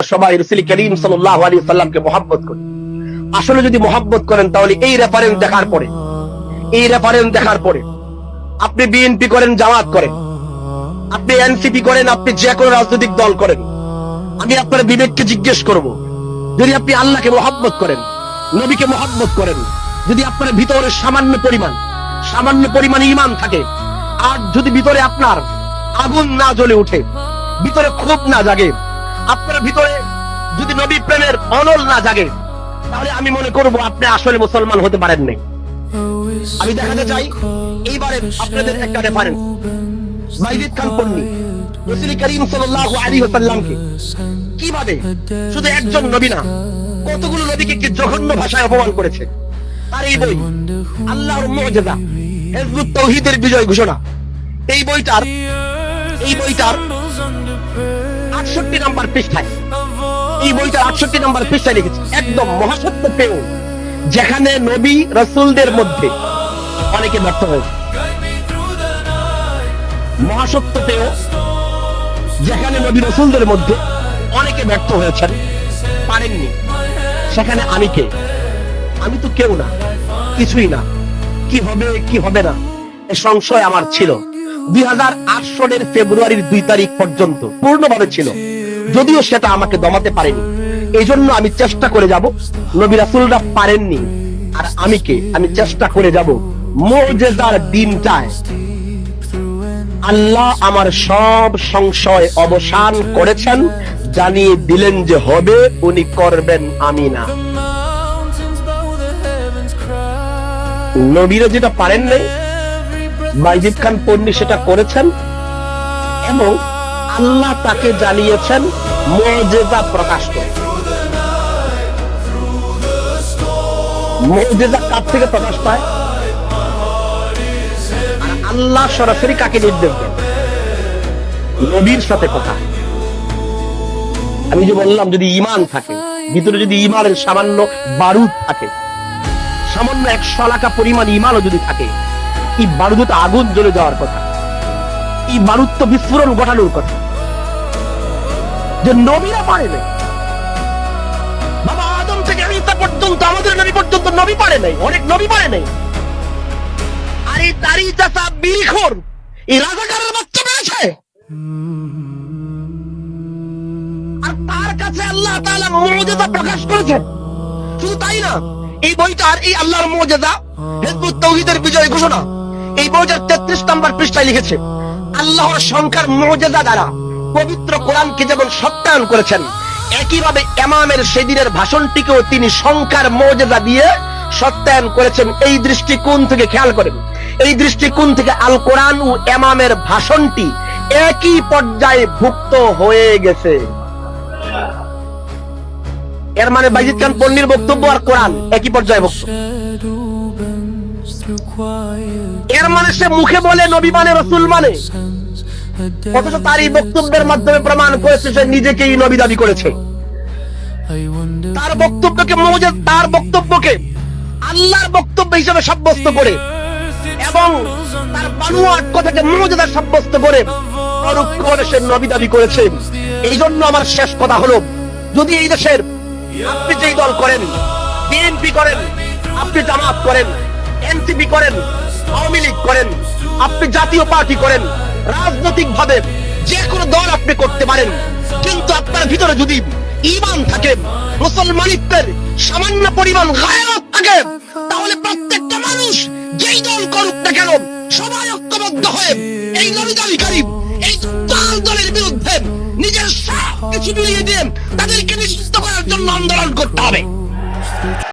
সবাই রাসূল করিম সাল্লাল্লাহু আলাইহি ওয়াসাল্লামকে মহব্বত করি। আসলে যদি মহব্বত করেন তাহলে এই রেফারেন্স দেখার পরে আপনি বিএনপি করেন, জামাত করেন, আপনি এনসিপি করেন, আপনি যে কোনো রাজনৈতিক দল করেন, আমি আপনার বিবেককে জিজ্ঞেস করব, যদি আপনি আল্লাহকে মহব্বত করেন, নবীকে মহব্বত করেন, যদি আপনার ভিতরে সামান্য পরিমাণ ঈমান থাকে, আর যদি ভিতরে আপনার আগুন না জ্বলে ওঠে, ভিতরে ক্ষোভ না জাগে, আপনার ভিতরে যদি নবী প্রেমের অনল না জাগে, তাহলে আমি মনে করব আপনি আসলে মুসলমান হতে পারেন নাই। আমি দেখাতে চাই এইবারে আপনাদের একটা রেফারেন্স, বাইজিদ খান পন্নী রাসূল করিম সাল্লাল্লাহু আলাইহি ওয়াসাল্লামকে কিভাবে শুধু একজন নবী না কতগুলো নবীকে কি জঘন্য ভাষায় অপমান করেছে। তার এই বই আল্লাহর মুজিজা, হিজবুত তাওহীদের বিজয় ঘোষণা, এই বইটার 68 নম্বর পৃষ্ঠায়, এই বইটার 68 নম্বর পৃষ্ঠায় লিখেছে একদম মহাসত্য পেও, যেখানে নবী রাসূলদের মধ্যে অনেকে ব্যর্থ হয়েছে। মহাসত্য পেও, যেখানে নবী রাসূলদের মধ্যে অনেকে ব্যর্থ হয়েছেন, পারেননি, সেখানে আমি কে? আমি তো কেউ না, কিছুই না। কি হবে কি হবে না এ সংশয় আমার ছিল। 2008 সালের ফেব্রুয়ারির 2 তারিখ পর্যন্ত পূর্ণভাবে ছিল, যদিও সেটা আমাকে দমাতে পারেনি। এই জন্য আমি চেষ্টা করে যাব, নবী রাসূলরা পারেননি, আর আমি কে? আমি চেষ্টা করে যাব মুজিজার দিনটায় আল্লাহ আমার সব সংশয় অবসান করেছেন, জানিয়ে দিলেন যে হবে, উনি করবেন, আমি না। নবীরা যেটা পারেন নাই, বাইজিদ খান পন্নী সেটা করেছেন, এবং আল্লাহ তাকে জানিয়েছেন মুজিজা প্রকাশ করে। মুজিজা কার থেকে প্রকাশ পায়? আর আল্লাহ সরাসরি কাকে নির্দেশ দেন? নবীর সাথে কথা। আমি যে বললাম, যদি ঈমান থাকে, ভিতরে যদি ঈমানের সামান্য বারুদ থাকে, সামান্য 1 শলাকা পরিমাণ ঈমানও যদি থাকে, এই বারুদে আগুন জ্বলে যাওয়ার কথা, এই বারুদ তো বিস্ফোরণ ঘটানোর কথা। যে নবীরা পারে নাই, বাবা আদম থেকে ঈসা পর্যন্ত, আমাদের নবী পর্যন্ত নবী পারে নাই, অনেক নবী পারে নাই। আর এই তারি চাচা বিড়িখোর, এই রাজাকারের বাচ্চা পেয়েছে, আর তার কাছে আল্লাহ তাআলা মুজিজা প্রকাশ করেছেন। শুধু তাই না, এই বইটার এই আল্লাহর মুজিজা, হিজবুত তাওহীদের বিজয় ঘোষণা, এই বইটার 33 নম্বর পৃষ্ঠায় লিখেছে আল্লাহর সংখ্যার মুজিজা দ্বারা পবিত্র কোরআনকে যেমন সত্যায়ন করেছেন, একইভাবে ইমামের সেদিনের ভাষণটিকেও তিনি সংখ্যার মুজিজা দিয়ে সত্যায়ন করেছেন। এই দৃষ্টিকোণ থেকে খেয়াল করেন, এই দৃষ্টিকোণ থেকে আল কোরআন ও ইমামের ভাষণটি একই পর্যায়ে ভুক্ত হয়ে গেছে। এর মানে বাইজিদ খান পন্নীর বক্তব্য আর কোরআন একই পর্যায়ে ভুক্ত। এর মানে সে মুখে বলে নবী মানে, রাসূল মানে, অথচ তার এই বক্তব্যের মাধ্যমে প্রমাণ করেছে সে নিজেকেই নবী দাবি করেছে। তার বক্তব্যকে আল্লাহর বক্তব্য হিসেবে সাব্যস্ত করে এবং তার বানোয়াট কথাকে মুজিজা সাব্যস্ত করে পরোক্ষভাবে সে নবী দাবি করেছে। এই জন্য আমার শেষ কথা হলো, যদি এই দেশের আপনি যেই দল করেন, বিএনপি করেন, আপনি জামাত করেন, এনসিপি করেন, আওয়ামী লীগ করেন, আপনি জাতীয় পার্টি করেন, রাজনৈতিক ভাবে যে কোনো দল আপনি করতে পারেন, কিন্তু আপনার ভিতরে যদি ঈমান থাকে, মুসলমানিত্বের সামান্য পরিমাণ গায়রত থাকে, তাহলে প্রত্যেকটা মানুষ যেই দল করুক না কেন, সবাই ঐক্যবদ্ধ হয়ে এই নবী দাবিকারী, এই দলের বিরুদ্ধে নিজের সব কিছু মিলিয়ে দিয়ে তাদেরকে নিষিদ্ধ করার জন্য আন্দোলন করতে হবে।